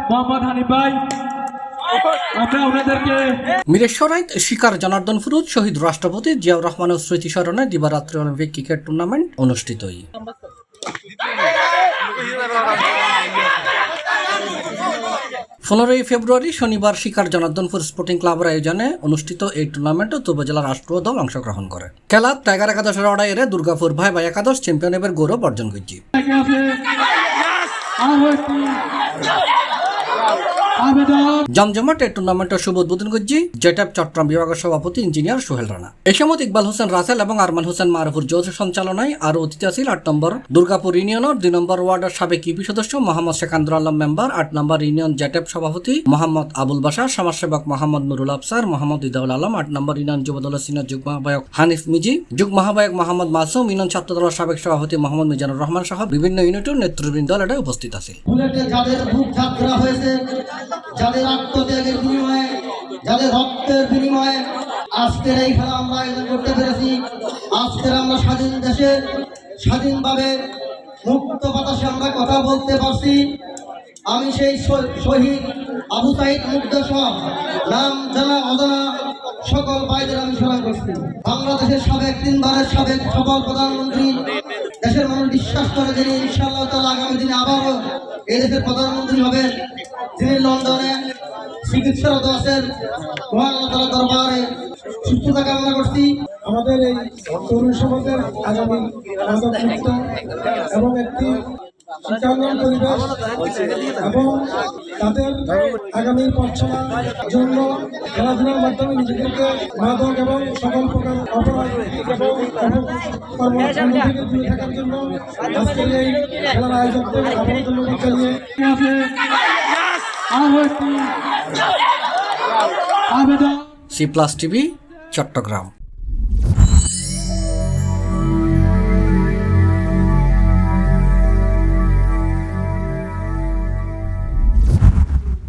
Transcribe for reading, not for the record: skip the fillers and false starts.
মোহাম্মদ হানিফ ভাই আমরা ওনাদেরকে মিরেশ্বরাইত শিকার জনার্দন ফুরুজ শহীদ রাষ্ট্রপতি জিয়াউর রহমানের স্মৃতি স্মরণে দিবারাত্রি অলিম্পিক ক্রিকেট টুর্নামেন্ট অনুষ্ঠিত। 15 ফেব্রুয়ারি শনিবার শিকার জনার্দনপুর স্পোর্টিং ক্লাবের আয়োজনে অনুষ্ঠিত এই টুর্নামেন্টে উপজেলা রাষ্ট্রীয় দল অংশগ্রহণ করে। খেলা টাইগার একাদশের অর্ডারে দুর্গাপুর ভাই ভাই একাদশ চ্যাম্পিয়নের গৌরব অর্জন করছে। জমজমাট এই টুর্নামেন্টের শুভ উদ্বোধন করছি জেটাপ চট্টগ্রাম বিভাগের সভাপতি ইঞ্জিনিয়ার সোহেল রানা। এই সময় ইকবাল হোসেন রাসেল এবং আরমান হোসেন মারুফুর যৌথ সঞ্চালনায় আরো অতিথি আছিল 8 নম্বর দুর্গাপুর ইউনিয়নের 2 নম্বর ওয়ার্ডের সাবেক ইউপি সদস্য মোহাম্মদ শেখান্দুর আলম মেম্বার, 8 নম্বর ইউনিয়ন জেটাপ সভাপতি মোহাম্মদ আবুল বাশার, সমাজসেবক মোহাম্মদ নুরুল আফসার, মোহাম্মদ ইদাউল আলম, 8 নম্বর ইউনিয়ন যুবদলের সিনিয়র যুগ্ম আহ্বায়ক হানিফ মিজি, যুগ্ম আহ্বায়ক মোহাম্মদ মাসুম, ইউনিয়ন ছাত্রদলের সাবেক সভাপতি মোহাম্মদ মিজানুর রহমান সহ বিভিন্ন ইউনিটের নেতৃবৃন্দ এলাকা উপস্থিত আছে। যাদের আত্মত্যাগের বিনিময়ে, যাদের রক্তের বিনিময়ে আজকের এই খেলা আমরা আয়োজন করতে পেরেছি। আজকের আমরা স্বাধীন দেশে স্বাধীনভাবে মুক্ত বাতাসে আমরা কথা বলতে পারছি। আমি সেই শহীদ আবু সাইদ মুগ্ধ সহ নাম জানা অজানা সকল ভাইদের আমি স্মরণ করছি। বাংলাদেশের সাবেক 3 বারের সাবেক সফল প্রধানমন্ত্রী, দেশের মানুষ বিশ্বাস করে যিনি ইনশাআল্লাহ তাআলা আগামী দিনে আবারও এই দেশের প্রধানমন্ত্রী হবেন, যিনি লন্ডনে চিকিৎসারত আছেন। মহান আল্লাহ তাআলার দরবারে সুস্থতা কামনা করছি। আমাদের এই তরুণ সমাজের আগামী মাদকমুক্ত এবং একটি শিক্ষাঙ্গন পরিবেশ এবং তাদের আগামী পড়াশোনার জন্য খেলাধুলার মাধ্যমে নিজেদেরকে মাদক এবং সকল প্রকার অপরাধ এবং কর্মকাণ্ড থেকে দূরে থাকার জন্য আজকের এই খেলার আয়োজকদের আবারও ধন্যবাদ জানিয়ে C+ TV চট্টগ্রাম।